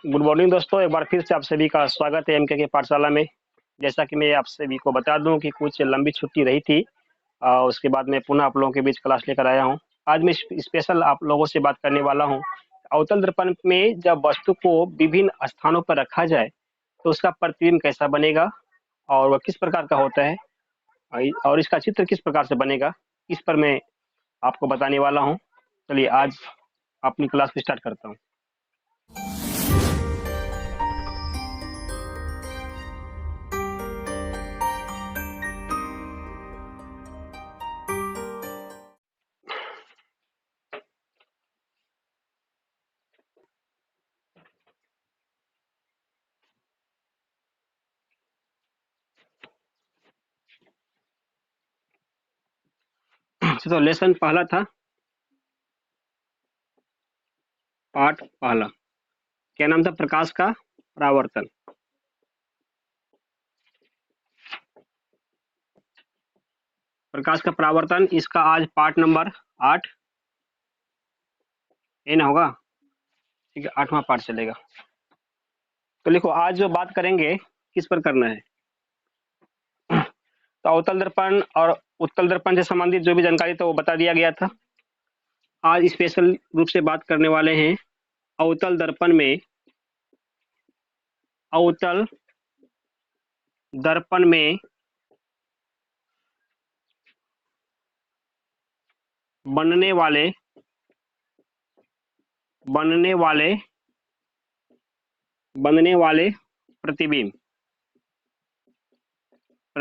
Good morning दोस्तों, एक बार फिर से आप सभी का स्वागत है एमके के पाठशाला में। जैसा कि मैं आप सभी को बता दूं कि कुछ लंबी छुट्टी रही थी, उसके बाद मैं पुनः आप लोगों के बीच क्लास लेकर आया हूं। आज मैं स्पेशल आप लोगों से बात करने वाला हूं। अवतल दर्पण में जब वस्तु को विभिन्न स्थानों पर रखा जाए तो उसका प्रतिबिंब कैसा बनेगा और वह किस प्रकार का होता है, और इसका चित्र किस प्रकार से बनेगा, इस पर मैं आपको बताने वाला हूँ। चलिए आज अपनी क्लास को स्टार्ट करता हूँ। तो लेसन पहला था, पाठ पहला, क्या नाम था? प्रकाश का परावर्तन। प्रकाश का परावर्तन, इसका आज पार्ट नंबर 8 ये ना होगा, ठीक है, 8वां पार्ट चलेगा। तो लिखो, आज जो बात करेंगे किस पर करना है। तो अवतल दर्पण और उत्तल दर्पण से संबंधित जो भी जानकारी था वो बता दिया गया था। आज स्पेशल रूप से बात करने वाले हैं अवतल दर्पण में, अवतल दर्पण में बनने वाले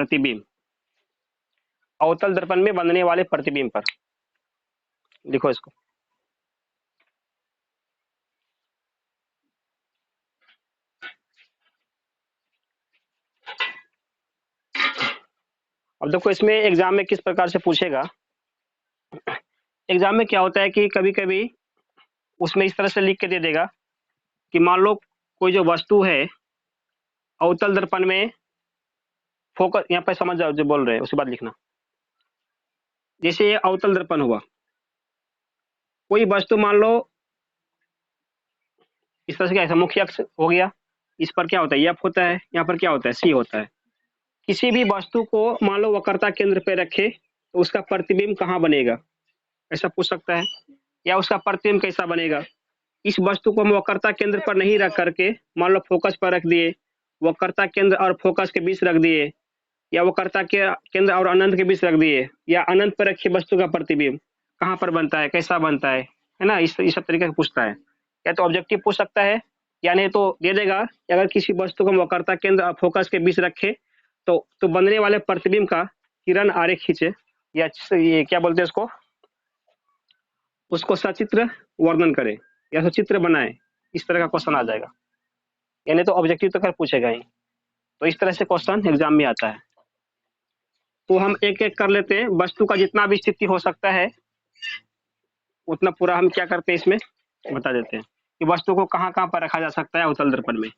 प्रतिबिंब अवतल दर्पण में बनने वाले प्रतिबिंब पर लिखो इसको। अब देखो, इसमें एग्जाम में किस प्रकार से पूछेगा। एग्जाम में क्या होता है कि कभी कभी उसमें इस तरह से लिख के दे देगा कि मान लो कोई जो वस्तु है अवतल दर्पण में फोकस, यहाँ पे समझ जाओ जो बोल रहे हैं उसके बाद लिखना। जैसे ये अवतल दर्पण हुआ, कोई वस्तु मान लो इस तरह से, क्या मुख्य अक्ष हो गया, इस पर क्या होता है एफ होता है, यहाँ पर क्या होता है सी होता है। किसी भी वस्तु को मान लो वक्रता केंद्र पे रखे तो उसका प्रतिबिंब कहाँ बनेगा, ऐसा पूछ सकता है। या उसका प्रतिबिंब कैसा बनेगा। इस वस्तु को हम वक्रता केंद्र पर नहीं रख करके मान लो फोकस पर रख दिए, वक्रता केंद्र और फोकस के बीच रख दिए, या वक्रता के केंद्र और अनंत के बीच रख दिए, या अनंत पर रखी वस्तु का प्रतिबिंब कहाँ पर बनता है, कैसा बनता है ना, इस सब तरीके से पूछता है। या तो ऑब्जेक्टिव पूछ सकता है, या नहीं तो दे देगा कि अगर किसी वस्तु को हम वक्रता केंद्र और फोकस के बीच रखे तो बनने वाले प्रतिबिंब का किरण आरेख खींचे, या ये क्या बोलते हैं उसको सचित्र वर्णन करे या सचित्र बनाए। इस तरह का क्वेश्चन आ जाएगा, यानी तो ऑब्जेक्टिव तो खैर पूछेगा ही। तो इस तरह से क्वेश्चन एग्जाम में आता है। तो हम एक एक कर लेते हैं, वस्तु का जितना भी स्थिति हो सकता है उतना पूरा हम क्या करते हैं इसमें बता देते हैं कि वस्तु को कहाँ कहाँ पर रखा जा सकता है अवतल दर्पण में।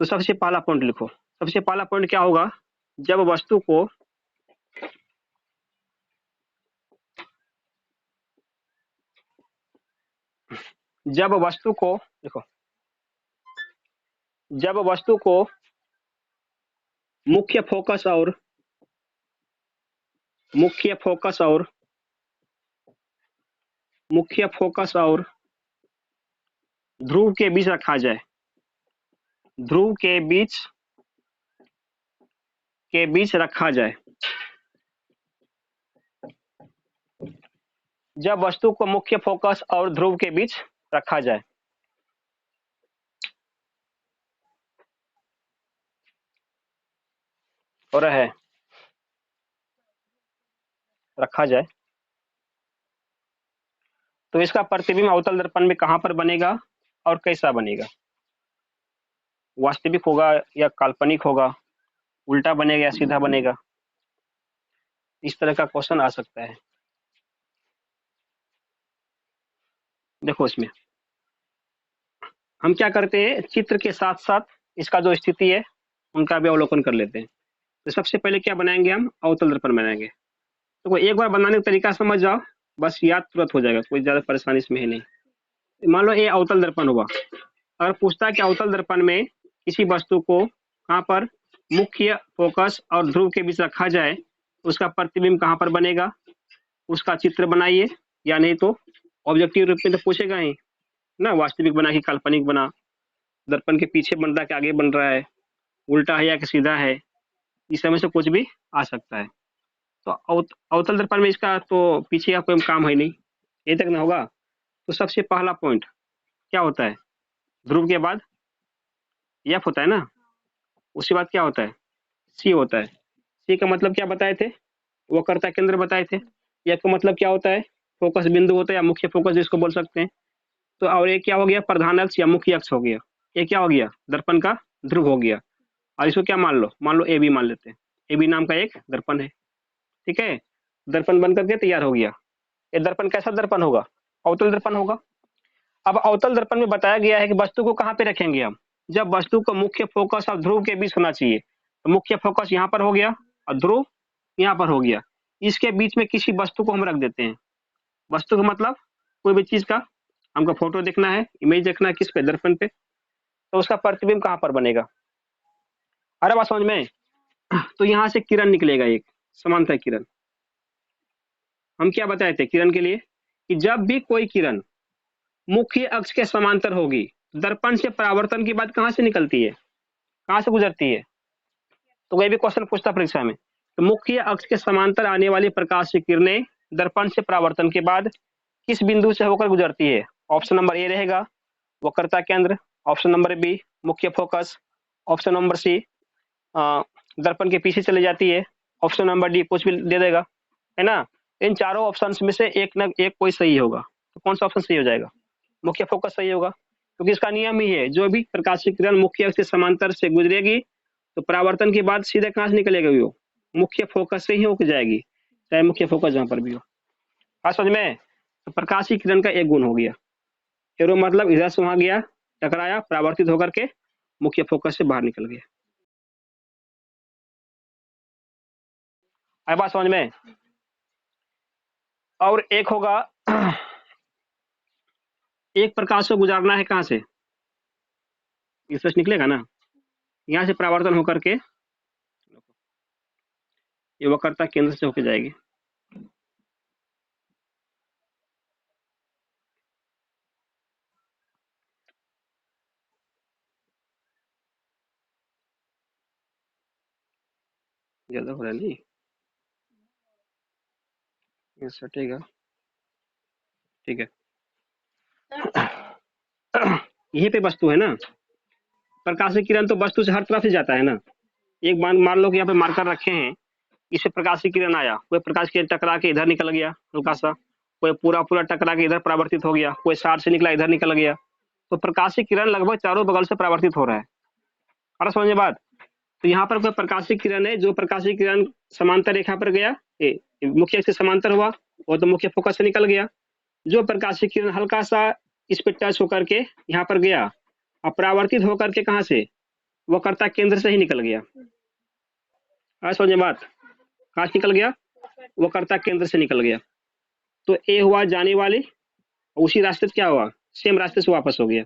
तो सबसे पहला पॉइंट लिखो। सबसे पहला पॉइंट क्या होगा, जब वस्तु को देखो, जब वस्तु को मुख्य फोकस और ध्रुव के बीच रखा जाए, ध्रुव के बीच रखा जाए, जब वस्तु को मुख्य फोकस और ध्रुव के बीच रखा जाए, और है रखा जाए, तो इसका प्रतिबिंब अवतल दर्पण में कहां पर बनेगा और कैसा बनेगा। वास्तविक होगा या काल्पनिक होगा, उल्टा बनेगा या सीधा बनेगा, इस तरह का क्वेश्चन आ सकता है। देखो, इसमें हम क्या करते हैं, चित्र के साथ साथ इसका जो स्थिति है उनका भी अवलोकन कर लेते हैं। तो सबसे पहले क्या बनाएंगे, हम अवतल दर्पण बनाएंगे। तो एक बार बनाने का तरीका समझ जाओ, बस याद तुरंत हो जाएगा, कोई ज्यादा परेशानी इसमें है नहीं। मान लो ये अवतल दर्पण हुआ, अगर पूछता है कि अवतल दर्पण में किसी वस्तु को कहाँ पर मुख्य फोकस और ध्रुव के बीच रखा जाए, उसका प्रतिबिंब कहाँ पर बनेगा, उसका चित्र बनाइए, या नहीं तो ऑब्जेक्टिव रूप में तो पूछेगा ही ना, वास्तविक बना कि काल्पनिक बना, दर्पण के पीछे बन रहा है कि आगे बन रहा है, उल्टा है या कि सीधा है, इस समय से कुछ भी आ सकता है। तो अवतल दर्पण में इसका तो पीछे का कोई काम है नहीं, ये तक ना होगा। तो सबसे पहला पॉइंट क्या होता है, ध्रुव के बाद एफ होता है ना, उसके बाद क्या होता है, सी होता है। सी का मतलब क्या बताए थे, वक्रता केंद्र बताए थे। एफ का मतलब क्या होता है, फोकस बिंदु होता है या मुख्य फोकस जिसको बोल सकते हैं। तो और ये क्या हो गया, प्रधान अक्ष या मुख्य अक्ष हो गया। ये क्या हो गया, दर्पण का ध्रुव हो गया। और इसको क्या मान लो ए बी मान लेते हैं। ए बी नाम का एक दर्पण है, ठीक है। दर्पण बन करके तैयार हो गया। ये दर्पण कैसा दर्पण होगा, अवतल दर्पण होगा। अब अवतल दर्पण में बताया गया है कि वस्तु को कहाँ पे रखेंगे हम, जब वस्तु को मुख्य फोकस और ध्रुव के बीच होना चाहिए। तो मुख्य फोकस यहाँ पर हो गया और ध्रुव यहाँ पर हो गया। इसके बीच में किसी वस्तु को हम रख देते हैं। वस्तु का मतलब कोई भी चीज का हमको फोटो देखना है, इमेज देखना है, किस पे, दर्पण पे। तो उसका प्रतिबिंब कहाँ पर बनेगा, अरे बात समझ में। तो यहाँ से किरण निकलेगा, एक समांतर किरण। हम क्या बताए थे किरण के लिए, कि जब भी कोई किरण मुख्य अक्ष के समांतर होगी, दर्पण से परावर्तन की बात कहाँ से निकलती है, कहाँ से गुजरती है। तो कोई भी क्वेश्चन पूछता परीक्षा में, तो मुख्य अक्ष के समांतर आने वाली प्रकाश की किरणें दर्पण से परावर्तन के बाद किस बिंदु से होकर गुजरती है। ऑप्शन नंबर ए रहेगा वक्रता केंद्र, ऑप्शन नंबर बी मुख्य फोकस, ऑप्शन नंबर सी दर्पण के पीछे चले जाती है, ऑप्शन नंबर डी कुछ भी दे देगा, है ना। इन चारों ऑप्शंस में से एक न एक कोई सही होगा। तो कौन सा ऑप्शन सही हो जाएगा, मुख्य फोकस सही होगा, क्योंकि इसका नियम ही है, जो भी प्रकाश की किरण मुख्य अक्ष के समांतर से गुजरेगी तो परावर्तन के बाद सीधे कहाँ से निकलेगा, वो मुख्य फोकस से ही होकर जाएगी, चाहे मुख्य फोकस जहाँ पर भी हो। बात समझ में। तो प्रकाश की किरण का एक गुण हो गया, एरो मतलब इधर से वहां गया, टकराया, परावर्तित होकर के मुख्य फोकस से बाहर निकल गया। आई बात समझ में। और एक होगा एक प्रकाश को गुजारना है कहाँ से, इससे निकलेगा ना, यहाँ से परावर्तन होकर के ये वक्रता केंद्र से होकर जाएगी। ज्यादा हो रहा है नहीं, ये सटेगा, ठीक है। यहीं पे वस्तु है ना, प्रकाश की किरण तो वस्तु से हर तरफ से जाता है ना। एक मान लो कि यहाँ पे मार्कर रखे हैं, इससे प्रकाश की किरण आया, कोई प्रकाश की टकरा के इधर निकल गया हल्का सा, कोई पूरा पूरा टकरा के इधर परावर्तित हो गया, कोई सार से निकला इधर निकल गया। तो प्रकाश की किरण लगभग चारों बगल से परावर्तित हो रहा है। और समझे बात। तो यहाँ पर कोई प्रकाश की किरण है, जो प्रकाश की किरण समांतर रेखा पर गया, मुख्य से समांतर हुआ, वो तो मुख्य फोकस से निकल गया। जो प्रकाश की किरण हल्का सा इस पे टच होकर के यहाँ पर गया और परावर्तित होकर के कहाँ से, वक्रता केंद्र से ही निकल गया। समझे बात, कहाँ से निकल गया, वक्रता केंद्र से निकल गया। तो ए हुआ जाने वाली, उसी रास्ते से क्या हुआ, सेम रास्ते से वापस हो गया,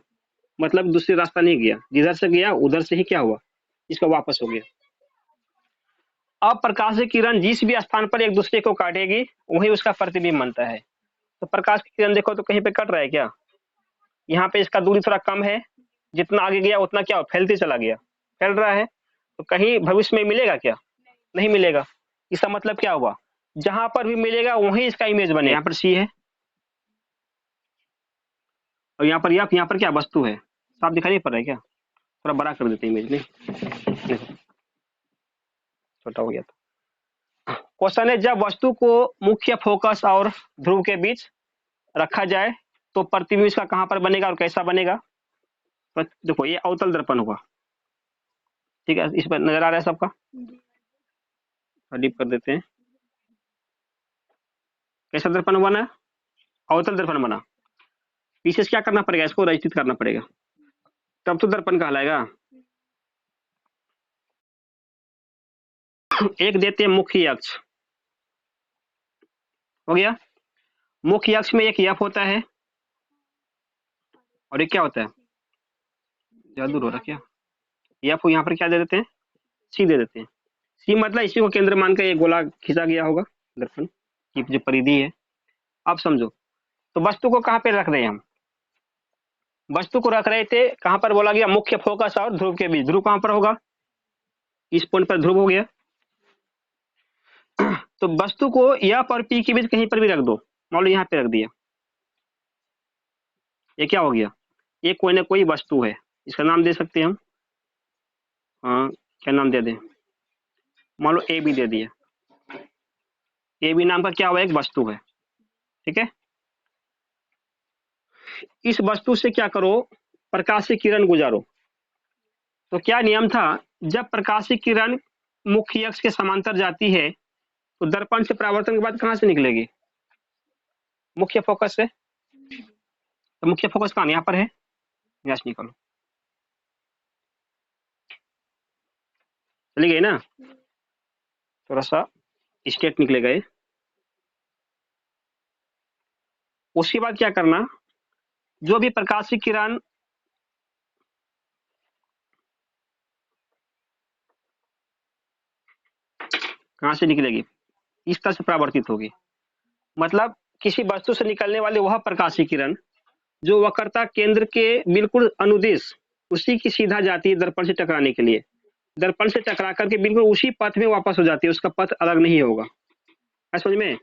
मतलब दूसरे रास्ता नहीं गया, जिधर से गया उधर से ही क्या हुआ, इसका वापस हो गया। अब प्रकाश की किरण जिस भी स्थान पर एक दूसरे को काटेगी वही उसका प्रतिबिंब बनता है। तो प्रकाश की किरण देखो तो कहीं पे कट रहा है क्या, यहाँ पे इसका दूरी थोड़ा कम है, जितना आगे गया उतना क्या फैलते चला गया, फैल रहा है। तो कहीं भविष्य में मिलेगा क्या, नहीं मिलेगा। इसका मतलब क्या हुआ, जहां पर भी मिलेगा वहीं इसका इमेज बने। यहाँ पर सी है और यहाँ पर यहाँ पर क्या वस्तु है, साफ दिखाई नहीं पड़ रहा है क्या, थोड़ा बड़ा कर देते इमेज, नहीं छोटा हो गया। तो क्वेश्चन है, जब वस्तु को मुख्य फोकस और ध्रुव के बीच रखा जाए तो प्रतिबिंब इसका कहाँ पर बनेगा और कैसा बनेगा। तो देखो ये अवतल दर्पण होगा, ठीक है, इस पर नजर आ रहा है सबका, डीप कर देते हैं। कैसा दर्पण बना, अवतल दर्पण बना। पीछे से क्या करना पड़ेगा, इसको रचित करना पड़ेगा, तब तो दर्पण कहलाएगा। एक देते हैं मुख्य अक्ष, हो गया। मुख्य अक्ष में एक एफ होता है और एक क्या होता है, ज्यादा दूर हो रहा क्या? एफ यहाँ पर क्या दे देते हैं, सी दे देते हैं। सी मतलब इसी को केंद्र मानकर एक गोला खींचा गया होगा दर्पण की जो परिधि है। अब समझो, तो वस्तु को कहाँ पे रख रहे हैं हम? वस्तु को रख रहे थे कहाँ पर, बोला गया मुख्य फोकस और ध्रुव के बीच। ध्रुव कहाँ पर होगा? इस पॉइंट पर ध्रुव हो गया। तो वस्तु को एफ और पी के बीच कहीं पर भी रख दो, मान लो यहाँ पे रख दिया, ये क्या हो गया? ये कोई ना कोई वस्तु है, इसका नाम दे सकते हैं हम। हाँ, क्या नाम दे दें? मान लो ए बी दे दिया। ए बी नाम का क्या हुआ? एक वस्तु है, ठीक है। इस वस्तु से क्या करो, प्रकाश की किरण गुजारो। तो क्या नियम था, जब प्रकाश की किरण मुख्य अक्ष के समांतर जाती है तो दर्पण से परावर्तन के बाद कहाँ से निकलेगी? मुख्य फोकस से। तो मुख्य फोकस कहाँ? यहाँ पर है, यहाँ से निकालो। चली गई ना? थोड़ा सा स्टेट निकले गए। उसके बाद क्या करना, जो भी प्रकाश की किरण कहाँ से निकलेगी, इस तरह से परावर्तित होगी। मतलब किसी वस्तु से निकलने वाली वह प्रकाश की किरण जो वक्रता केंद्र के बिल्कुल अनुदिश उसी की सीधा जाती है दर्पण से टकराने के लिए। दर्पण से टकरा करके बिल्कुल उसी पथ में वापस हो जाती है, उसका पथ अलग नहीं होगा। है समझ में?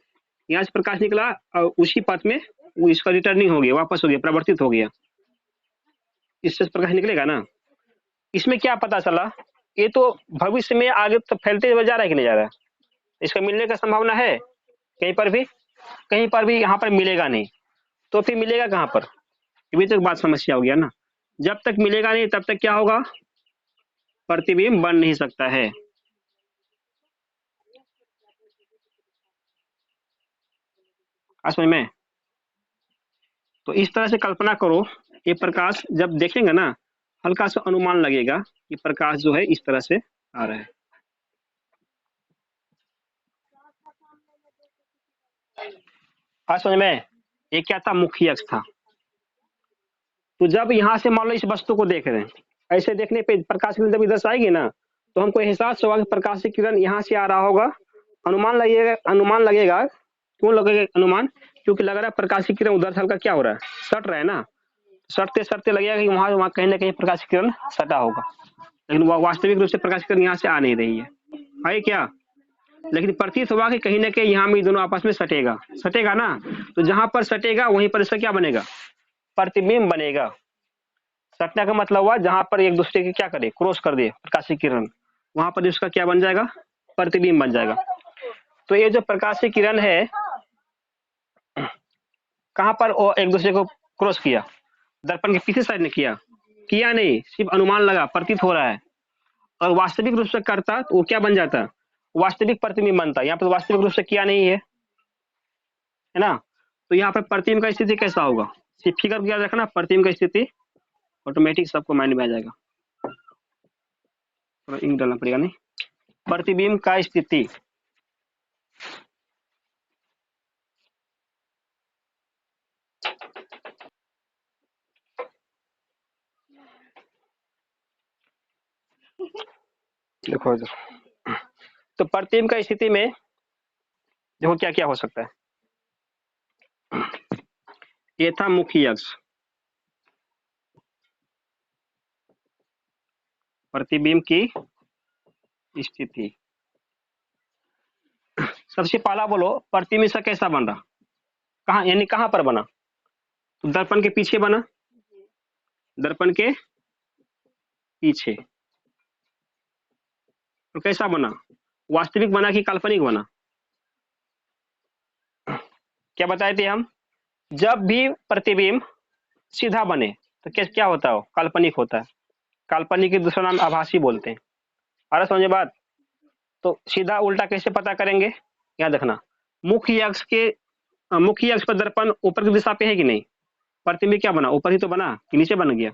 यहाँ से प्रकाश निकला और उसी पथ में वो इसका रिटर्निंग हो गया, वापस हो गया, परावर्तित हो गया। इससे प्रकाश निकलेगा ना। इसमें क्या पता चला, ये तो भविष्य में आगे तो फैलते हुए जा रहा है कि नहीं जा रहा है? इसका मिलने का संभावना है कहीं पर भी? कहीं पर भी यहाँ पर मिलेगा नहीं, तो फिर मिलेगा कहाँ पर? ये तो बात समस्या हो गया ना। जब तक मिलेगा नहीं तब तक क्या होगा? प्रतिबिंब बन नहीं सकता है। समझ में? तो इस तरह से कल्पना करो, ये प्रकाश जब देखेंगे ना, हल्का सा अनुमान लगेगा कि प्रकाश जो है इस तरह से आ रहा है। समझ में? ये क्या था? मुख्य अक्ष था। तो जब यहाँ से मान लो इस वस्तु को देख रहे हैं, ऐसे देखने पे प्रकाश की किरण जब इधर से आएगी ना, तो हमको एहसास होगा कि प्रकाश की किरण यहाँ से आ रहा होगा। अनुमान लगेगा। क्यों लगेगा अनुमान? क्योंकि लग रहा है प्रकाश की किरण उधर से हल्का क्या हो रहा है, सट रहा है ना। सटते सटते लगेगा कि वहां कहीं ना कहीं प्रकाश की किरण सटा होगा, लेकिन वास्तविक रूप से प्रकाश की किरण यहाँ से आ नहीं रही है क्या? लेकिन प्रतीत हुआ कि कहीं ना कहीं यहाँ में दोनों आपस में सटेगा ना। तो जहां पर सटेगा वहीं पर इसका क्या बनेगा? प्रतिबिंब बनेगा। सटने का मतलब हुआ जहां पर एक दूसरे के क्या करे, क्रॉस कर दे प्रकाश की किरण, वहां पर इसका क्या बन जाएगा? प्रतिबिंब बन जाएगा। तो ये जो प्रकाश की किरण है कहां पर एक दूसरे को क्रॉस किया? दर्पण के पीछे साइड ने किया नहीं, सिर्फ अनुमान लगा, प्रतीत हो रहा है। और वास्तविक रूप से करता तो वो क्या बन जाता? वास्तविक प्रतिबिंब बनता। यहाँ पर वास्तविक रूप से किया नहीं है ना। तो यहाँ पर प्रतिबिंब का स्थिति कैसा होगा? सिर्फ फिगर क्या रखना, प्रतिबिंब का स्थिति ऑटोमेटिक सबको माइंड में आ जाएगा। थोड़ा इंक डालना पड़ेगा नहीं। प्रतिबिंब का स्थिति देखो इधर। तो प्रतिबिंब का स्थिति में देखो क्या क्या हो सकता है। ये था मुख्य अक्ष, प्रतिबिंब की स्थिति। सबसे पहला बोलो, प्रतिबिंब से कैसा बन रहा? कहाँ यानी कहाँ पर बना? तो दर्पण के पीछे बना, दर्पण के पीछे। तो कैसा बना? वास्तविक बना कि काल्पनिक बना? क्या बताए थे हम? जब भी प्रतिबिंब सीधा बने तो क्या होता है? काल्पनिक होता है। काल्पनिक की दूसरा नाम आभासी बोलते हैं। आ रहा समझे बात? तो सीधा उल्टा कैसे पता करेंगे? याद रखना, मुख्य अक्ष पर दर्पण ऊपर की दिशा पे है कि नहीं? प्रतिबिंब क्या बना? ऊपर ही तो बना कि नीचे बन गया?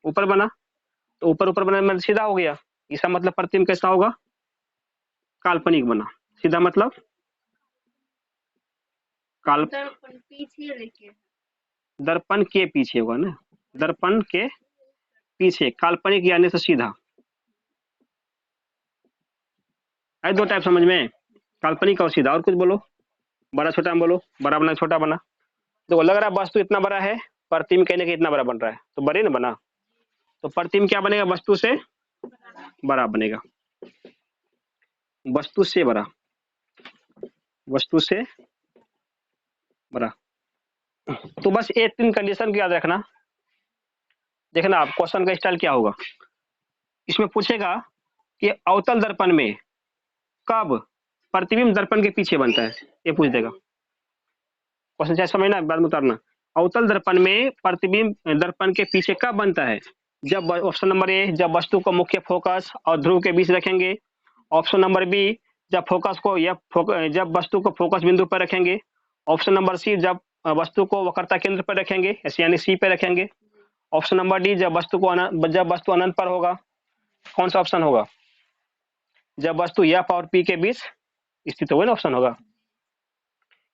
ऊपर बना। तो ऊपर ऊपर बना मतलब सीधा हो गया। इसका मतलब प्रतिबिंब कैसा होगा? काल्पनिक बना। सीधा मतलब दर्पण के पीछे होगा ना, दर्पण के पीछे, काल्पनिक यानी तो सीधा। है दो टाइप समझ में, काल्पनिक और सीधा। और कुछ बोलो, बड़ा छोटा में बोलो, बड़ा बना छोटा बना। तो लग रहा है वस्तु इतना बड़ा है, प्रतिबिंब कहने के इतना बड़ा बन रहा है, तो बड़े ना बना, तो प्रतिबिंब क्या बनेगा, वस्तु से बड़ा बनेगा, वस्तु से बड़ा, वस्तु से बड़ा। तो बस ये 3 कंडीशन को याद रखना। देखना आप क्वेश्चन का स्टाइल क्या होगा। इसमें पूछेगा कि अवतल दर्पण में कब प्रतिबिंब दर्पण के पीछे बनता है, ये पूछ देगा। क्वेश्चन चाहे समझना, बाद में उतारना। अवतल दर्पण में प्रतिबिंब दर्पण के पीछे कब बनता है, जब, ऑप्शन नंबर ए, जब वस्तु को मुख्य फोकस और ध्रुव के बीच रखेंगे। ऑप्शन नंबर बी, जब फोकस को जब वस्तु को फोकस बिंदु पर रखेंगे। ऑप्शन नंबर सी, जब वस्तु को वक्रता केंद्र पर रखेंगे, यानी सी पे रखेंगे। ऑप्शन नंबर डी, जब वस्तु अनंत पर होगा। कौन सा ऑप्शन होगा, जब वस्तु एफ और पी के बीच स्थित होगा ना, ऑप्शन होगा।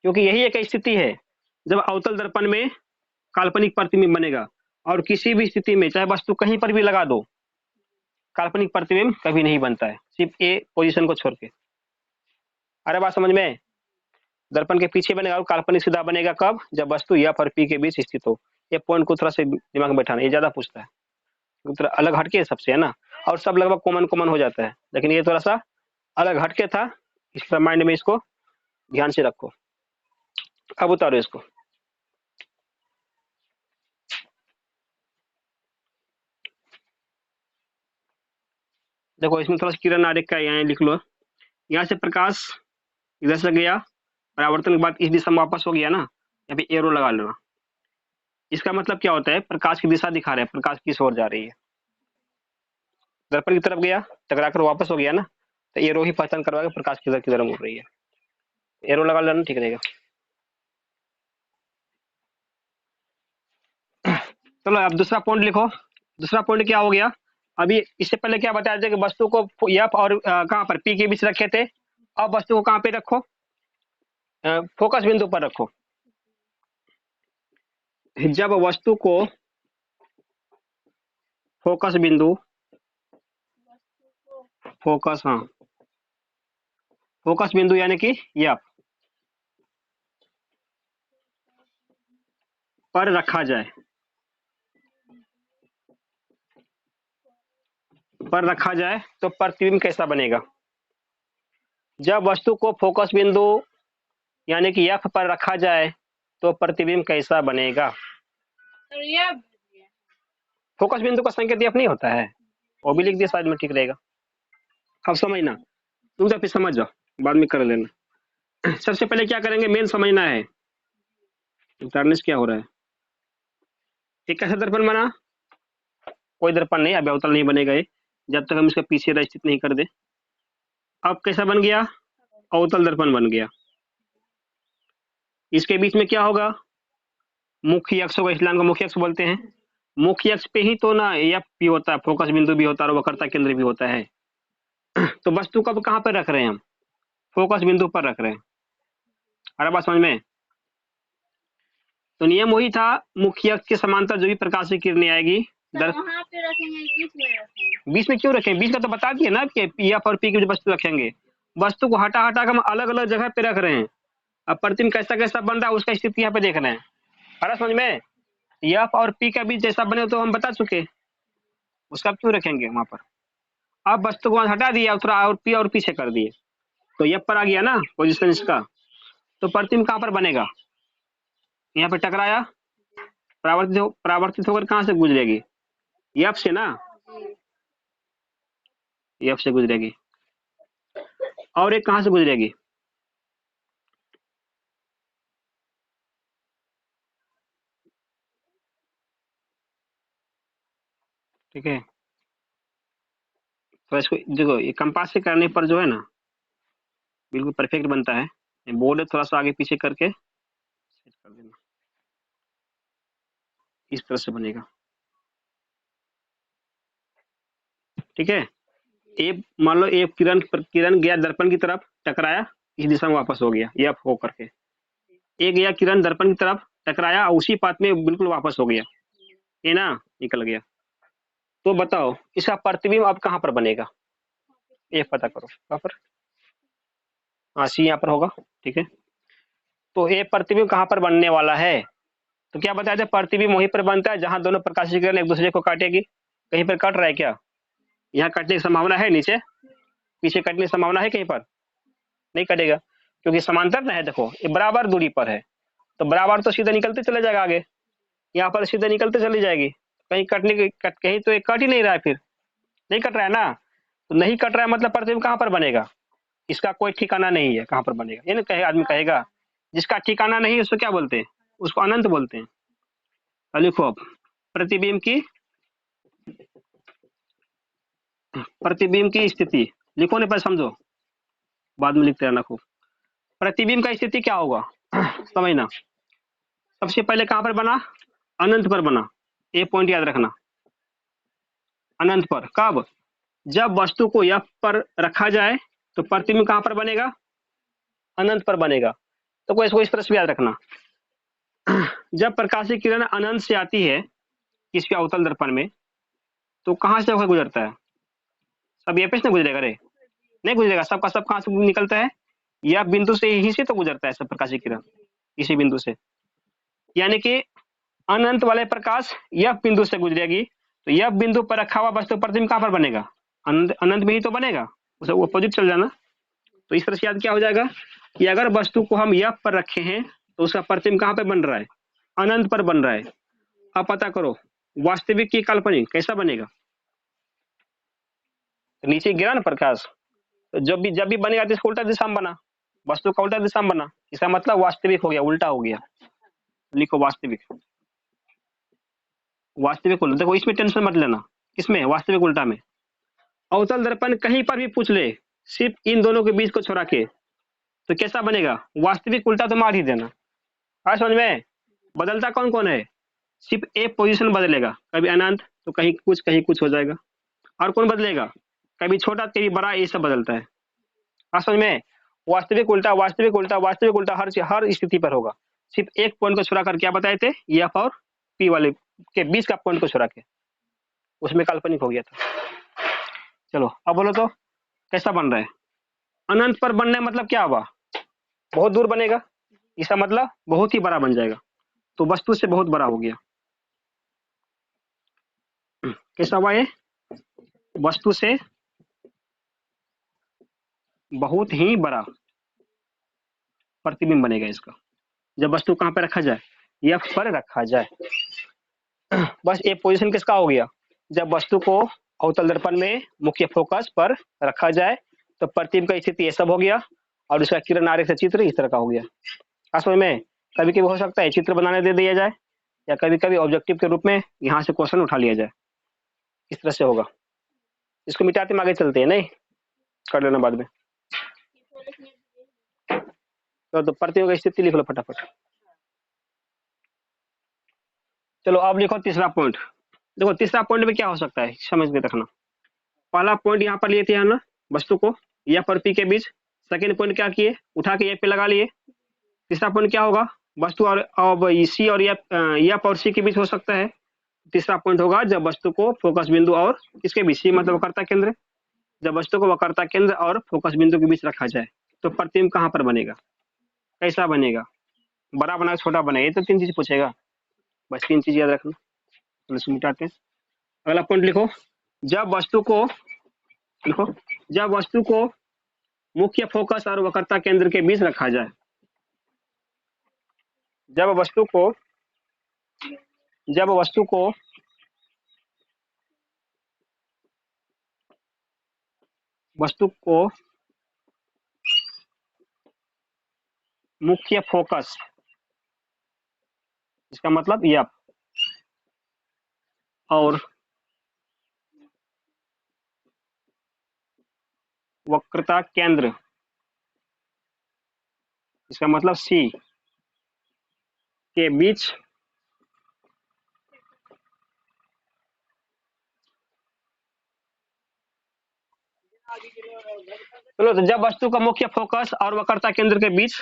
क्योंकि यही एक स्थिति है जब अवतल दर्पण में काल्पनिक प्रतिबिंब बनेगा, और किसी भी स्थिति में चाहे वस्तु कहीं पर भी लगा दो, काल्पनिक प्रतिबिंब कभी नहीं बनता है, सिर्फ ए पोजीशन को छोड़ के। अरे बात समझ में, दर्पण के पीछे बनेगा और काल्पनिक सीधा बनेगा कब, जब वस्तु एफ और पी के बीच स्थित हो। ये पॉइंट को थोड़ा सा दिमाग में बैठाना, ये ज्यादा पूछता है, थोड़ा अलग हटके सबसे है ना, और सब लगभग कॉमन हो जाता है, लेकिन ये थोड़ा सा अलग हटके था, इस माइंड में इसको ध्यान से रखो। अब उतारो इसको। देखो इसमें थोड़ा किरण आरेख का यहाँ लिख लो। यहाँ से प्रकाश इधर से गया, परावर्तन के बाद इस दिशा में वापस हो गया ना, यहाँ पे एरो लगा लेना। इसका मतलब क्या होता है, प्रकाश की दिशा दिखा रहे हैं, प्रकाश किस ओर जा रही है। दर्पण की तरफ गया, टकरा कर वापस हो गया ना, तो एरो ही पहचान करवाएगा प्रकाश किधर मुड़ रही है। एरो लगा लेना, ठीक रहेगा। चलो अब दूसरा पॉइंट लिखो। दूसरा पॉइंट क्या हो गया, अभी इससे पहले क्या बताया था कि वस्तु को एफ और कहाँ पर पी के बीच रखे थे, अब वस्तु को कहाँ पे रखो, फोकस बिंदु पर रखो। जब वस्तु को फोकस बिंदु, फोकस, हाँ फोकस बिंदु यानी कि एफ पर रखा जाए, पर रखा जाए तो प्रतिबिंब कैसा बनेगा। जब वस्तु को फोकस बिंदु यानी कि एफ पर रखा जाए तो प्रतिबिंब कैसा बनेगा। फोकस बिंदु का संकेत एफ नहीं होता है, वो भी लिख दिया साइड में, ठीक रहेगा। अब समझना, तुम फिर समझ जाओ, बाद में कर लेना। सबसे पहले क्या करेंगे, मेन समझना है इंटरनेट क्या हो रहा है। एक कैसा दर्पण बना, कोई दर्पण नहीं, अभी अवतल नहीं बनेगा ये जब तक हम इसके पीछे स्थित नहीं कर दे। अब कैसा बन गया, अवतल दर्पण बन गया। इसके बीच में क्या होगा, मुख्य अक्ष होगा, इसलिए मुख्य अक्ष बोलते हैं। मुख्य अक्ष पे ही तो ना एफ भी होता है, फोकस बिंदु भी होता है और वक्रता केंद्र भी होता है। तो वस्तु को कहाँ पर रख रहे हैं हम, फोकस बिंदु पर रख रहे हैं। अरे बात समझ में, तो नियम वही था, मुख्य अक्ष के समांतर जो भी प्रकाश की किरणें आएगी वहां पे रखेंगे, बीच में क्यों रखें, बीच का तो बता दिए ना कि एफ और पी की वस्तु रखेंगे। वस्तु को हटा हटा कर हम अलग अलग जगह पे रख रहे हैं। अब प्रतिबिंब कैसा कैसा बन रहा है उसका स्थिति यहाँ पे देख रहे हैं। अरे समझ में, एफ और पी का बीच जैसा बने तो हम बता चुके, उसका क्यों रखेंगे वहां पर। अब वस्तु को हटा दिया, थोड़ा और पी और पीछे कर दिए, तो एफ पर आ गया ना पोजिशन इसका, तो प्रतिबिंब कहाँ पर बनेगा, यहाँ पे टकराया, परावर्तित होकर कहाँ से गुजरेगी, एफ से ना, एफ से गुजरेगी। और एक कहाँ से गुजरेगी, ठीक है। तो इसको देखो, ये कंपास से करने पर जो है ना बिल्कुल परफेक्ट बनता है। बोर्ड थोड़ा सा आगे पीछे करके सेट कर देना, इस तरह से बनेगा, ठीक है। एक मान लो एक किरण गया दर्पण की तरफ, टकराया, इस दिशा में वापस हो गया एफ हो करके। एक गया किरण दर्पण की तरफ, टकराया, उसी पाथ में बिल्कुल वापस हो गया, ये ना निकल गया। तो बताओ इसका प्रतिबिंब अब कहाँ पर बनेगा, ये पता करो। कहाँ पर? हाँ, सी यहाँ पर होगा, ठीक है। तो ये प्रतिबिंब कहाँ पर बनने वाला है? तो क्या बताया था, प्रतिबिंब वहीं पर बनता है जहां दोनों प्रकाशीय किरण एक दूसरे को काटेगी। कहीं पर कट रहा है क्या? यहाँ कटने की संभावना है, नीचे पीछे कटने की संभावना है कहीं पर? नहीं कटेगा, क्योंकि समांतर ना है, देखो ये बराबर दूरी पर है, तो बराबर तो सीधे निकलते चले जाएगा आगे, यहाँ पर सीधे निकलते चली जाएगी, कहीं कटने की कहीं तो एक कट ही नहीं रहा है, फिर नहीं कट रहा है ना, तो नहीं कट रहा है मतलब प्रतिबिंब कहाँ पर बनेगा, इसका कोई ठिकाना नहीं है कहाँ पर बनेगा। ये ना कहे आदमी कहेगा जिसका ठिकाना नहीं उसको क्या बोलते हैं, उसको अनंत बोलते हैं। लिखो अब प्रतिबिंब की स्थिति लिखो, नहीं पर समझो, बाद में लिखते रहना खूब। प्रतिबिंब का स्थिति क्या होगा समझना। सबसे पहले कहां पर बना, अनंत पर बना, ये पॉइंट याद रखना, अनंत पर। कब? जब वस्तु को F पर रखा जाए तो प्रतिबिंब कहां पर बनेगा, अनंत पर बनेगा। तो कोई इसको इस तरह से याद रखना, जब प्रकाशीय किरण अनंत से आती है किसी अवतल दर्पण में, तो कहां से होकर गुजरता है, सब F से गुजरेगा रे, नहीं गुजरेगा, सबका सब कहां से निकलता है, F बिंदु से ही से तो गुजरता है सब प्रकाशीय किरण, इसी बिंदु से, यानी कि अनंत वाले प्रकाश F बिंदु से गुजरेगी, तो F बिंदु पर रखा हुआ वस्तु प्रतिबिंब कहां पर बनेगा, अनंत में ही तो बनेगा, उसे अपोजिट चल जाना। तो इस तरह से याद क्या हो जाएगा कि अगर वस्तु को हम F पर रखे हैं तो उसका प्रतिबिंब कहां पर बन रहा है, अनंत पर बन रहा है। अब पता करो वास्तविक की काल्पनिक कैसा बनेगा, तो नीचे गिरा ना प्रकाश, तो जब भी बनेगा तो इसको उल्टा दिशा में बना, वस्तु का उल्टा दिशा में बना, इसका मतलब वास्तविक हो गया, उल्टा हो गया। लिखो वास्तविक, वास्तविक उल्टा, देखो इसमें टेंशन मत लेना, किसमें, वास्तविक उल्टा में। अवतल दर्पण कहीं पर भी पूछ ले, सिर्फ इन दोनों के बीच को छोड़ा के, तो कैसा बनेगा, वास्तविक उल्टा तो मार ही देना। आज समझ में, बदलता कौन कौन है, सिर्फ एक पोजीशन बदलेगा, कभी अनंत तो कहीं कुछ हो जाएगा, और कौन बदलेगा, कभी छोटा कभी बड़ा, ये सब बदलता है। आज समझ में, वास्तविक उल्टा वास्तविक उल्टा वास्तविक उल्टा हर स्थिति पर होगा, सिर्फ एक पॉइंट को छोड़ा कर क्या बताए थे, F और P वाले के बीच का पॉइंट को छोड़ा के, उसमें काल्पनिक हो गया था। चलो अब बोलो तो कैसा बन रहा है, अनंत पर बनने मतलब क्या हुआ, बहुत दूर बनेगा, इसका मतलब बहुत ही बड़ा बन जाएगा, तो वस्तु से बहुत बड़ा हो गया। कैसा हुआ ये, वस्तु से बहुत ही बड़ा प्रतिबिंब बनेगा इसका, जब वस्तु कहां पर रखा जाए, F पर रखा जाए। बस ये पोजीशन किसका हो गया, जब वस्तु को अवतल दर्पण में मुख्य फोकस पर रखा जाए तो प्रतिबिंब का स्थिति ये सब हो गया, और उसका किरण आरेख से चित्र इस तरह का हो गया। असमझ में, कभी कभी हो सकता है चित्र बनाने दे दिया जाए, या कभी कभी ऑब्जेक्टिव के रूप में यहाँ से क्वेश्चन उठा लिया जाए, इस तरह से होगा। इसको मिटाते में आगे चलते हैं, नहीं कर लेना बाद में। तो प्रतिबिंब की स्थिति लिख लो फटाफट। चलो अब लिखो तीसरा पॉइंट। देखो तीसरा पॉइंट में क्या हो सकता है समझ के रखना। पहला पॉइंट यहाँ पर लिए थे ना, वस्तु को F और P के बीच। सेकेंड पॉइंट क्या किए, उठा के F पे लगा लिए। तीसरा पॉइंट क्या होगा, वस्तु और C और F और C के बीच हो सकता है। तीसरा पॉइंट होगा जब वस्तु को फोकस बिंदु और किसके बीच, C मतलब वक्रता केंद्र, जब वस्तु को वक्रता केंद्र और फोकस बिंदु के बीच रखा जाए तो प्रतिबिंब कहाँ पर बनेगा, कैसा बनेगा, बड़ा बना छोटा बनेगा, ये तो तीन चीज पूछेगा, बस तीन चीज याद रखना। तो मिटाते हैं, अगला पॉइंट लिखो, जब वस्तु को लिखो, जब वस्तु को मुख्य फोकस और वक्रता केंद्र के बीच रखा जाए, जब वस्तु को मुख्य फोकस, इसका मतलब F और वक्रता केंद्र, इसका मतलब C के बीच चलो, तो जब वस्तु का मुख्य फोकस और वक्रता केंद्र के बीच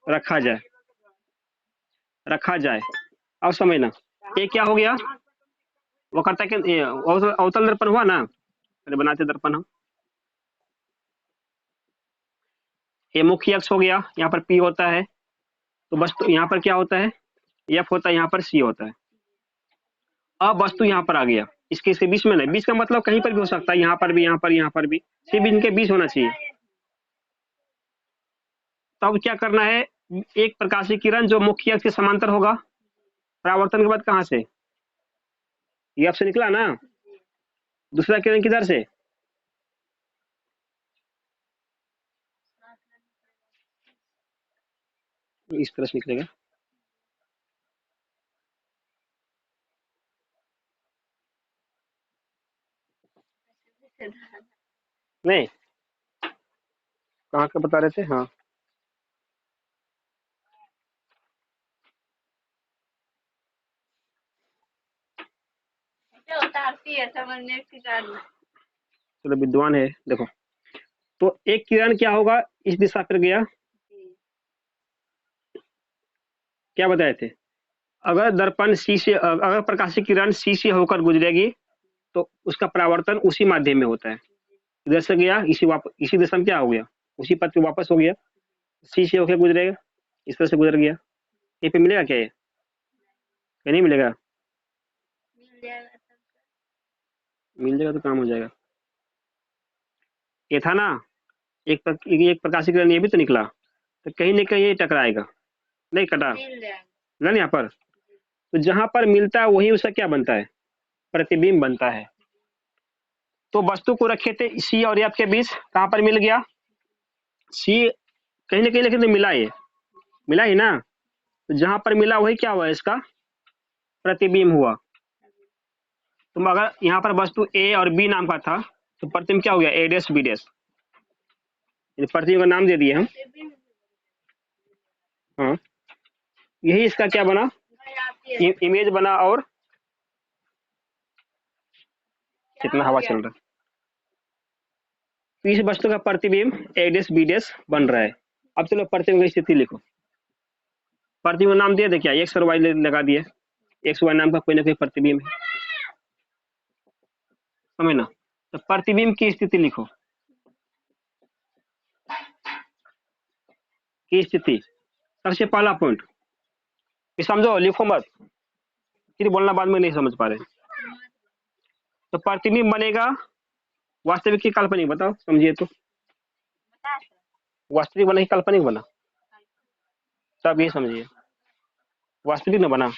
रखा जाए अब समझना, ये क्या हो गया, वक्रता केंद्र, अवतल दर्पण हुआ ना, अरे बनाते दर्पण हम। ये मुख्य अक्ष हो गया, यहाँ पर P होता है, तो वस्तु यहाँ पर क्या होता है, F होता है, यहाँ पर C होता है। अब वस्तु यहाँ पर आ गया, इसके बीच में नहीं, बीच का मतलब कहीं पर भी हो सकता है, यहाँ पर भी, यहाँ पर भी, सिर्फ इनके बीच होना चाहिए। तो अब क्या करना है, एक प्रकाशीय किरण जो मुख्य अक्ष के समांतर होगा, परावर्तन के बाद कहाँ से, ये से निकला ना, दूसरा किरण किधर से, इस तरह से निकलेगा, नहीं कहाँ का बता रहे थे, हाँ चलो विद्वान है, देखो तो एक किरण क्या होगा, इस दिशा पर गया, क्या बताए थे, अगर दर्पण सी से, अगर प्रकाशित किरण सी से होकर गुजरेगी तो उसका परावर्तन उसी माध्यम में होता है, इधर से गया, इसी दिशा में क्या हो गया, उसी पथ पे वापस हो गया, सी से होकर गुजरेगा, इस तरह से गुजर गया, ये पे मिलेगा क्या, ये नहीं मिलेगा, मिल जाएगा तो काम हो जाएगा। ये था ना, एक प्रकाशित किरण ये भी तो निकला, तो कहीं ना कहीं ये टकराएगा, नहीं कटा ना यहाँ पर, तो जहां पर मिलता है वही उसका क्या बनता है, प्रतिबिंब बनता है। तो वस्तु को रखे थे सी और एफ के बीच, कहां पर मिल गया, सी कहीं ना कहीं, लेकिन तो मिला ही ना, तो जहां पर मिला वही क्या हुआ, इसका प्रतिबिंब हुआ। तो अगर यहाँ पर वस्तु ए और बी नाम का था, तो प्रतिबिंब क्या हो गया, ए डैश बी डैश, प्रतिबिंब का नाम दे दिए हम, हाँ यही इसका क्या बना, इमेज बना, और कितना हवा चल रहा है, तो इस वस्तु का प्रतिबिंब ए डैश बी डैश बन रहा है। अब चलो प्रतिबिंब की स्थिति लिखो, प्रतिबिंब नाम दिया था क्या, एक्स और वाई लगा दिए, एक्स वाई नाम का कोई ना कोई प्रतिबिंब है, समझ ना, तो प्रतिबिंब की स्थिति लिखो, की स्थिति, सबसे पहला पॉइंट समझो, लिखो मत, फिर बोलना बाद में नहीं समझ पा रहे। तो प्रतिबिंब बनेगा वास्तविक की काल्पनिक, बताओ समझिए तो, वास्तविक बना कि काल्पनिक बना, सब ये समझिए, वास्तविक न बना,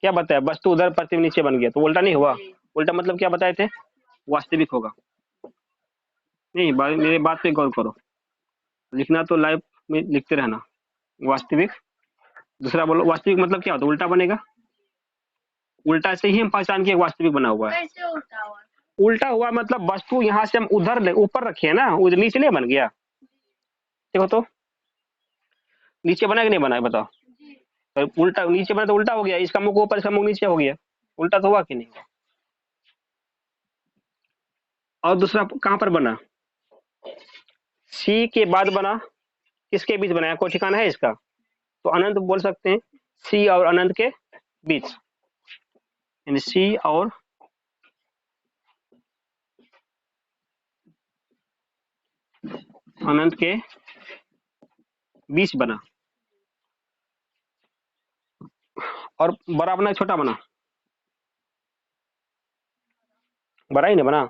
क्या बताया, वस्तु उधर प्रतिबिंब नीचे बन गया, तो उल्टा नहीं हुआ, उल्टा मतलब क्या बताए थे, वास्तविक होगा, नहीं मेरे बात पे गौर करो, लिखना तो लाइव में लिखते रहना, वास्तविक, दूसरा बोलो वास्तविक मतलब क्या होता है, उल्टा बनेगा, उल्टा से ही हम पहचान के वास्तविक बना हुआ है, उल्टा हुआ मतलब वस्तु यहाँ से हम उधर ऊपर रखे है ना, उधर नीचे नहीं बन गया, देखो तो नीचे बना कि नहीं बना है बताओ, तो उल्टा नीचे बना तो उल्टा हो गया, इसका मुख ऊपर, इसका मुख नीचे हो गया, उल्टा तो हुआ कि नहीं। और दूसरा कहां पर बना, सी के बाद बना, किसके बीच बनाया, कोई ठिकाना है इसका, तो अनंत बोल सकते हैं, सी और अनंत के बीच, यानी सी और अनंत के बीच बना, और बड़ा बना छोटा बना, बड़ा ही नहीं बना,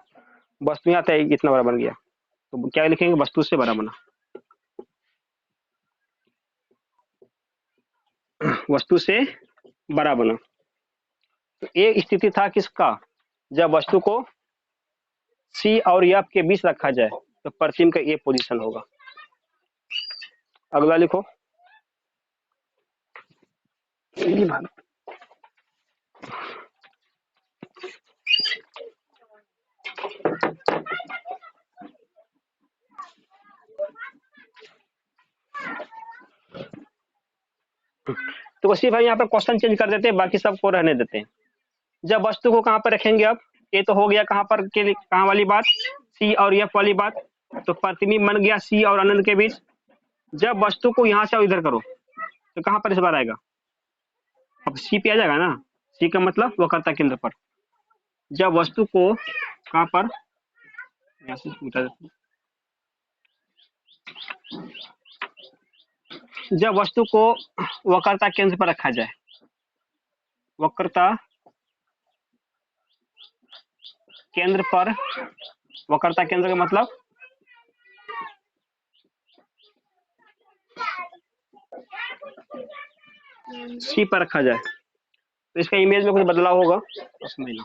वस्तु यहाँ था इतना बड़ा बन गया, तो क्या लिखेंगे, वस्तु से बड़ा बना, वस्तु से बड़ा बना। तो एक स्थिति था किसका, जब वस्तु को सी और एफ के बीच रखा जाए तो प्रतिबिंब का ये पोजीशन होगा। अगला लिखो, तो सिर्फ हम यहाँ पर क्वेश्चन चेंज कर देते हैं, बाकी सबको रहने देते हैं। जब वस्तु को कहाँ पर रखेंगे, अब ये तो हो गया कहाँ पर के, कहाँ वाली बात, सी और एफ वाली बात, तो प्रतिबिंब बन गया सी और अनंत के बीच। जब वस्तु को यहाँ से इधर करो तो कहाँ पर इस बार आएगा, अब सी पे आ जाएगा ना, सी का मतलब वक्रता केंद्र पर। जब वस्तु को कहां पर, यहाँ से मिटा देते हैं। जब वस्तु को वक्रता केंद्र पर रखा जाए, वक्रता केंद्र पर, वक्रता केंद्र का मतलब सी पर रखा जाए, तो इसका इमेज में कुछ बदलाव होगा तो समझना।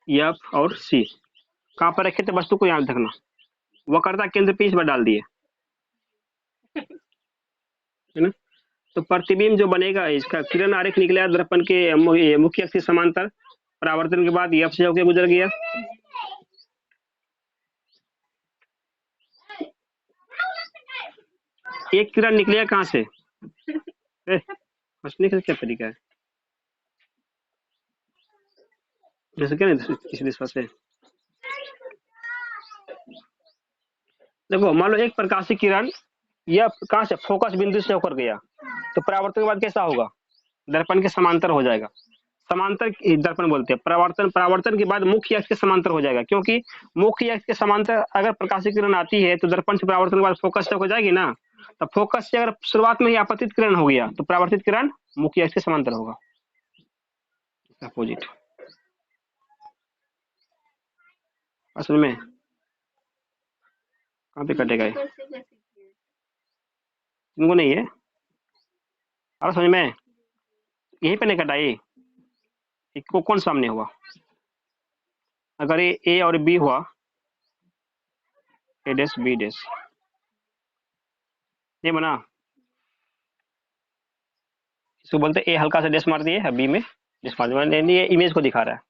एफ और सी कहां पर रखे थे वस्तु को, याद रखना। वक्रता केंद्र पे इस बार डाल दिए, है ना। तो प्रतिबिंब जो बनेगा, इसका किरण आरेख निकला दर्पण के मुख्य अक्ष के समांतर, परावर्तन के बाद एफ से होकर गुजर गया। एक किरण निकलेगा कहां से, हंसने का क्या तरीका है, जैसे क्या नहीं इस दिशा से। देखो मान लो एक प्रकाशीय किरण यह कहां से, फोकस बिंदु से होकर गया, तो परावर्तन के बाद कैसा होगा, दर्पण के समांतर हो जाएगा। समांतर दर्पण बोलते हैं, परावर्तन के बाद मुख्य अक्ष के समांतर हो जाएगा, क्योंकि मुख्य अक्ष के समांतर अगर प्रकाशीय किरण आती है तो दर्पण से परावर्तन के बाद फोकस से हो जाएगी ना। तो फोकस से अगर शुरुआत में ही आपतित किरण हो गया तो परावर्तित किरण मुख्य अक्ष के समांतर होगा, अपोजिट। असल में कहाँ पे कटेगा ये, तुमको नहीं है और समझ में, यहीं पे नहीं कटा ये, इसको कौन सामने हुआ, अगर ये ए और बी हुआ, ए डैश बी डैश, ये बना, इसको बोलते ए हल्का सा डैश मार दिए, बी में डैश मार दिया, ये इमेज को दिखा रहा है।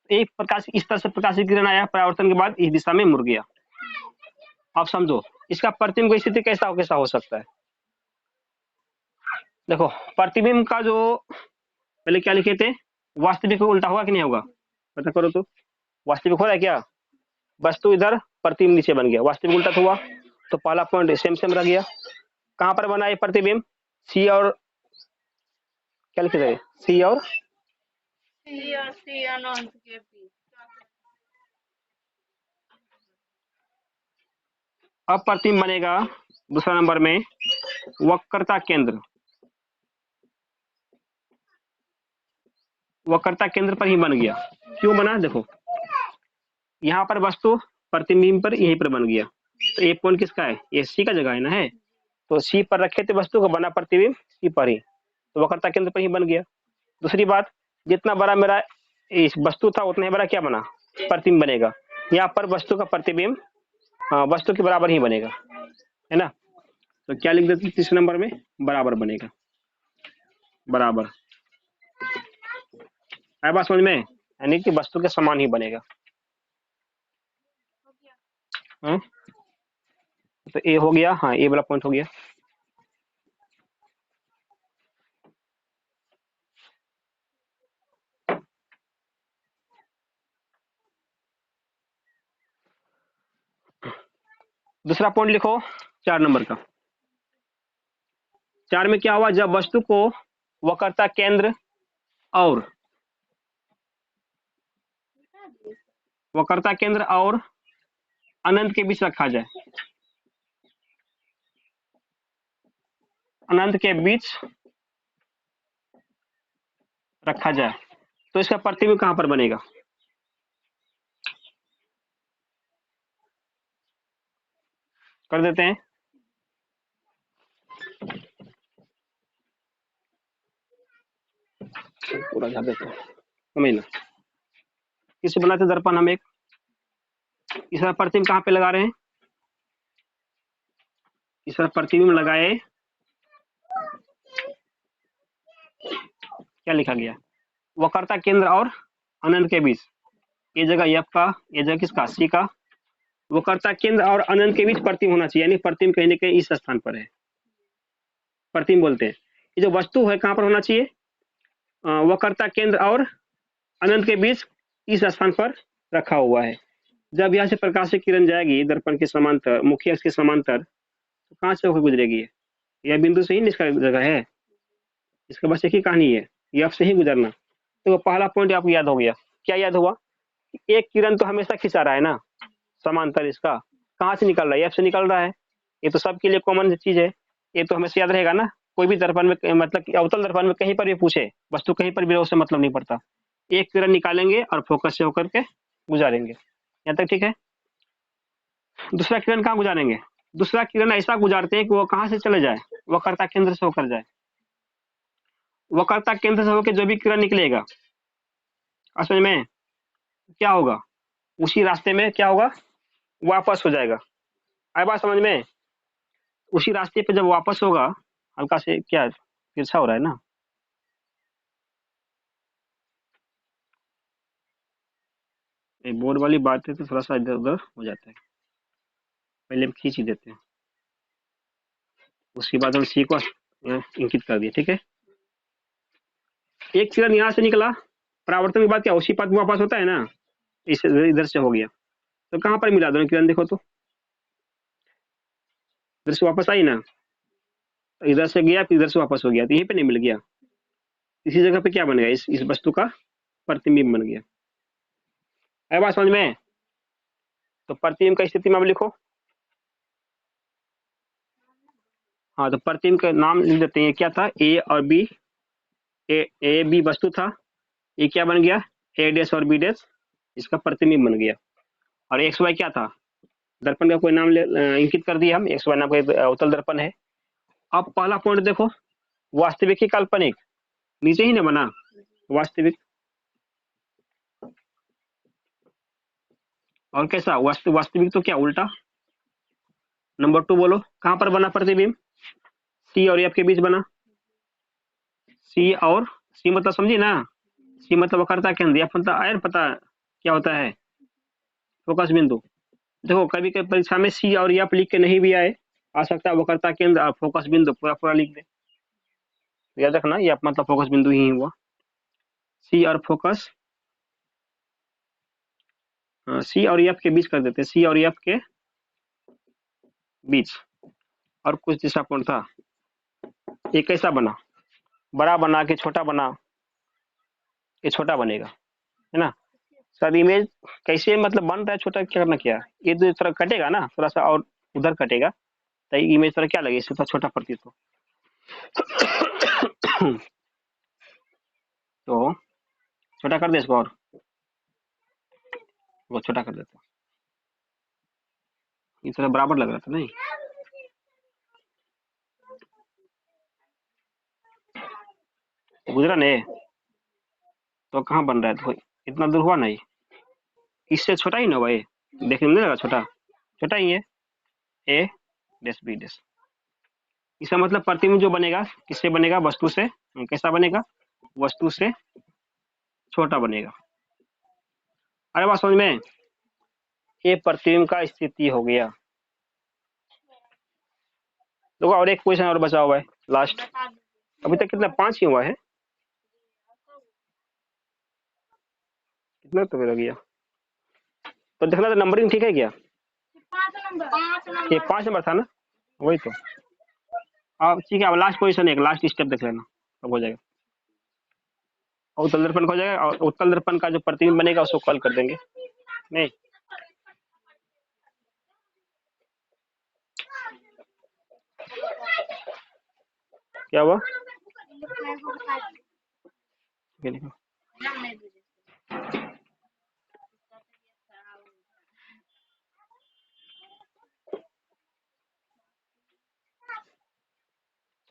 एक प्रकाश इस तरह से प्रकाशित किरण आया, परावर्तन के बाद इस दिशा में मुड़ गया। आप समझो इसका प्रतिबिंब की स्थिति कैसा हो सकता है। देखो प्रतिबिंब का जो पहले क्या लिखे थे, वास्तविक उल्टा होगा कि नहीं होगा, पता करो तो। वास्तविक हो रहा है क्या, वस्तु इधर प्रतिबिंब नीचे बन गया, वास्तविक उल्टा हुआ, तो पहला पॉइंट सेम रह गया। कहां पर बना ये प्रतिबिंब, सी और क्या लिखे थे, सी और अनंत के बीच। अब प्रतिबिंब बनेगा दूसरा नंबर में वक्रता केंद्र, वक्रता केंद्र पर ही बन गया। क्यों बना, देखो यहाँ पर वस्तु प्रतिबिंब पर यहीं पर बन गया, तो ये पॉइंट किसका है, ये सी का जगह है ना, है तो सी पर रखे थे वस्तु को, बना प्रतिबिंब सी पर ही, तो वक्रता केंद्र पर ही बन गया। दूसरी बात, जितना बड़ा मेरा इस वस्तु था उतना ही बड़ा क्या बना, प्रतिबिंब बनेगा। यहाँ पर वस्तु का प्रतिबिंब वस्तु के बराबर ही बनेगा, है ना। तो क्या लिख देते तीसरे नंबर में, बराबर बनेगा, बराबर। आया बात समझ में, यानी कि वस्तु के समान ही बनेगा। तो ए हो गया, हाँ ए वाला पॉइंट हो गया। दूसरा पॉइंट लिखो 4 नंबर का। 4 में क्या हुआ, जब वस्तु को वक्रता केंद्र और अनंत के बीच रखा जाए, अनंत के बीच रखा जाए, तो इसका प्रतिबिंब कहां पर बनेगा, कर देते हैं। पूरा झाड़ देते हैं, समझना। किसे बनाते दर्पण हम एक, इसका प्रतिबिंब कहां पे लगा रहे हैं, इसका प्रतिबिंब लगाए, क्या लिखा गया, वक्रता केंद्र और अनंत के बीच, ये जगह एफ का, ये जगह किसका, सी का। वक्रता केंद्र और अनंत के बीच प्रतिबिंब होना चाहिए, यानी प्रतिबिंब कहीं ना कहीं इस स्थान पर है, प्रतिबिंब बोलते हैं। ये जो वस्तु है कहाँ पर होना चाहिए, वक्रता केंद्र और अनंत के बीच इस स्थान पर रखा हुआ है। जब यहाँ से प्रकाश की किरण जाएगी दर्पण के समांतर, मुख्य अक्ष के समांतर, तो कहाँ से होकर गुजरेगी, यह बिंदु से ही इसका जगह है, इसका बस एक ही कहानी है, एफ से ही गुजरना। तो पहला पॉइंट आपको याद हो गया। क्या याद हुआ, एक किरण तो हमेशा खिंचा रहा है ना, समांतर इसका कहाँ से निकल रहा है, एफ से निकल रहा है। ये तो सबके लिए कॉमन चीज है, ये तो हमेशा याद रहेगा ना। कोई भी दर्पण में, मतलब अवतल दर्पण में कहीं पर भी पूछे, वस्तु कहीं पर भी उससे मतलब नहीं पड़ता, एक किरण निकालेंगे और फोकस से होकर के गुजारेंगे। यहाँ तक ठीक है। दूसरा किरण कहाँ गुजारेंगे, दूसरा किरण ऐसा गुजारते हैं कि वो कहाँ से चले जाए, वक्रता केंद्र से होकर जाए। वक्रता केंद्र से होकर जो भी किरण निकलेगा, समझ में क्या होगा, उसी रास्ते में क्या होगा, वापस हो जाएगा। आई बात समझ में, उसी रास्ते पे जब वापस होगा, हल्का से क्या तिरछा हो रहा है ना, बोर्ड वाली बात है तो थोड़ा सा इधर उधर हो जाता है, पहले हम खींच ही देते हैं, उसके बाद हम सी को इंकित कर दिए। ठीक है, एक किरण यहाँ से निकला, परावर्तन के बाद क्या उसी पथ में वापस होता है ना, इस इधर से हो गया, तो कहाँ पर मिला दोनों किरण, देखो तो इधर से वापस आई ना, इधर से गया फिर इधर से वापस हो गया, तो यहीं पे नहीं मिल गया, इसी जगह पे क्या बन गया, इस वस्तु का प्रतिबिंब बन गया। है बात समझ में। तो प्रतिबिंब का स्थिति में अब लिखो, हाँ तो प्रतिबिंब का नाम लिख देते हैं, क्या था, ए और बी, ए बी वस्तु था, ये क्या बन गया, ए डैश और बी डैश, इसका प्रतिबिंब बन गया। और एक्स वाई क्या था, दर्पण का कोई नाम इंकित कर दिया हम, एक्स वाई नाम का अवतल दर्पण है। अब पहला पॉइंट देखो, वास्तविक ही काल्पनिक, नीचे ही ना बना वास्तविक, और कैसा वास्तविक तो क्या उल्टा। नंबर 2 बोलो, कहां पर बना प्रतिबिंब, सी और एफ के बीच बना, सी और सी मतलब समझी ना, सी मतलब वक्रता केंद्र, एफ मतलब आयर, पता क्या होता है, फोकस बिंदु। देखो कभी कभी परीक्षा में सी और एफ लिख के नहीं भी आए, आ सकता है वक्रता केंद्र और फोकस बिंदु पूरा पूरा लिख दे, याद रखना एफ मतलब फोकस बिंदु ही हुआ, सी और फोकस, सी और एफ के बीच कर देते, सी और एफ के बीच, और कुछ दिशा कोण था, ये कैसा बना, बड़ा बना के छोटा बना, ये छोटा बनेगा, है ना। सर इमेज कैसे मतलब बन रहा है छोटा, क्या करना, क्या ये तो थोड़ा कटेगा ना, थोड़ा सा और उधर कटेगा, तो इमेज थोड़ा क्या लगे, इससे थोड़ा छोटा प्रतीत हो। तो छोटा कर दे इसको, और वो छोटा कर देता, ये थोड़ा बराबर लग रहा था नहीं, गुजरा ने, तो कहाँ बन रहा है, तो इतना दूर हुआ नहीं, इससे छोटा ही ना हुआ, ये देखने में नहीं लगा छोटा, छोटा ही है, ए डैश बी डैश, इसका मतलब प्रतिबिंब जो बनेगा किससे बनेगा, वस्तु से, कैसा बनेगा, वस्तु से छोटा बनेगा। अरे बात समझ में, ये प्रतिबिंब का स्थिति हो गया। देखो और एक क्वेश्चन और बचा हुआ है लास्ट, अभी तक कितना 5 ही हुआ है, कितना तो हो गया, तो देखना तो नंबरिंग ठीक है क्या, ये 5 नंबर था ना, वही तो। अब ठीक है, अब लास्ट क्वेश्चन, एक लास्ट स्टेप देख लेना, अब हो जाएगा, उत्तल दर्पण हो जाएगा, और उत्तल दर्पण का जो प्रतिबिंब बनेगा उसको कॉल कर देंगे, नहीं क्या हुआ,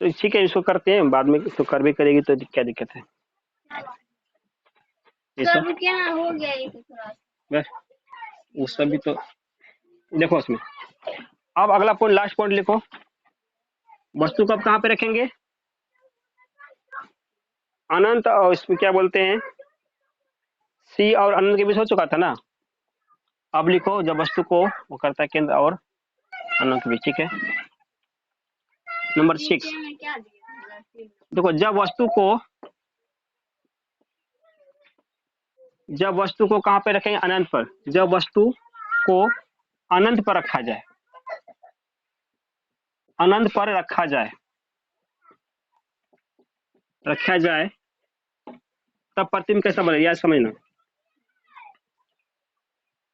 तो ठीक है इसको करते हैं, बाद में तो कर भी करेगी तो क्या दिक्कत है, ये सब क्या हो गया, बस वो सब भी तो देखो उसमें। अब अगला पॉइंट, लास्ट पॉइंट लिखो, वस्तु को अब कहाँ पे रखेंगे, अनंत, और इसमें क्या बोलते हैं, सी और अनंत के बीच हो चुका था ना, अब लिखो जब वस्तु को वो करता है केंद्र और अनंत के बीच, ठीक है। नंबर 6, देखो जब वस्तु को कहां पे रखेंगे, अनंत पर। जब वस्तु को अनंत पर रखा जाए, अनंत पर रखा जाए तब प्रतिबिंब कैसा बनेगा, याद समझना।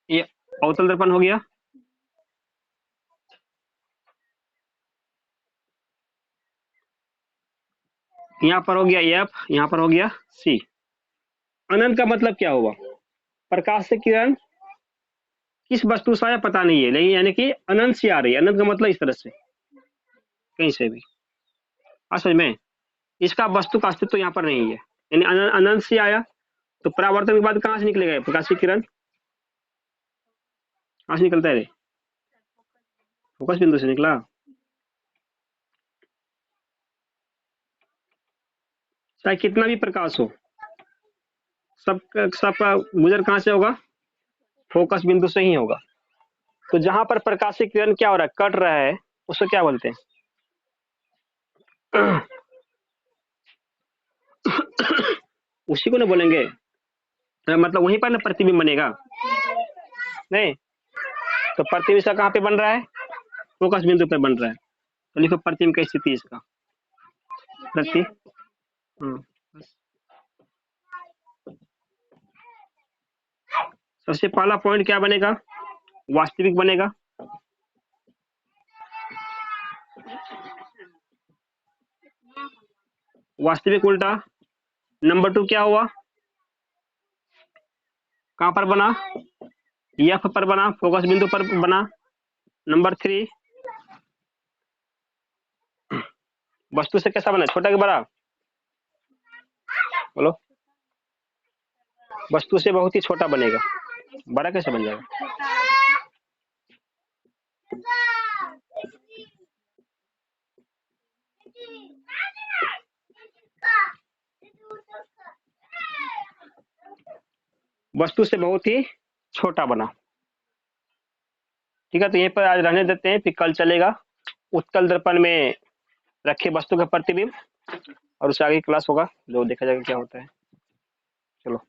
ये अवतल दर्पण हो गया, यहाँ पर हो गया एफ, यहाँ पर हो गया सी। अनंत का मतलब क्या हुआ, प्रकाश से किरण किस वस्तु से आया पता नहीं है, लेकिन यानी कि अनंत से आ रही है। अनंत का मतलब इस तरह से कहीं से भी, असल में इसका वस्तु का अस्तित्व यहाँ पर नहीं है, यानी अनंत से आया तो परावर्तन के बाद कहाँ से निकलेगा प्रकाशीय किरण, कहाँ से निकलता है रे, फोकस बिंदु से निकला। चाहे कितना भी प्रकाश हो, सबका गुजर कहाँ से होगा, फोकस बिंदु से ही होगा। तो जहां पर प्रकाशीय किरण क्या हो रहा है, कट रहा है, उसको क्या बोलते हैं उसी को ना बोलेंगे, मतलब वहीं पर ना प्रतिबिंब बनेगा। नहीं तो प्रतिबिंब इसका कहाँ पे बन रहा है, फोकस बिंदु पे बन रहा है। तो लिखो प्रतिबिंब की स्थिति इसका प्रति सबसे पहला पॉइंट क्या बनेगा, वास्तविक बनेगा। वास्तविक उल्टा। नंबर 2 क्या हुआ, कहां पर बना, एफ पर बना, फोकस बिंदु पर बना। नंबर 3 वस्तु से कैसा बना, छोटा कि बड़ा, बोलो। वस्तु से बहुत ही छोटा बनेगा, बड़ा कैसे बन जाएगा। वस्तु से बहुत ही छोटा बना। ठीक है, तो यहीं पर आज रहने देते हैं, फिर कल चलेगा उत्तल दर्पण में रखे वस्तु का प्रतिबिंब, और उससे आगे क्लास होगा जो देखा जाएगा क्या होता है। चलो।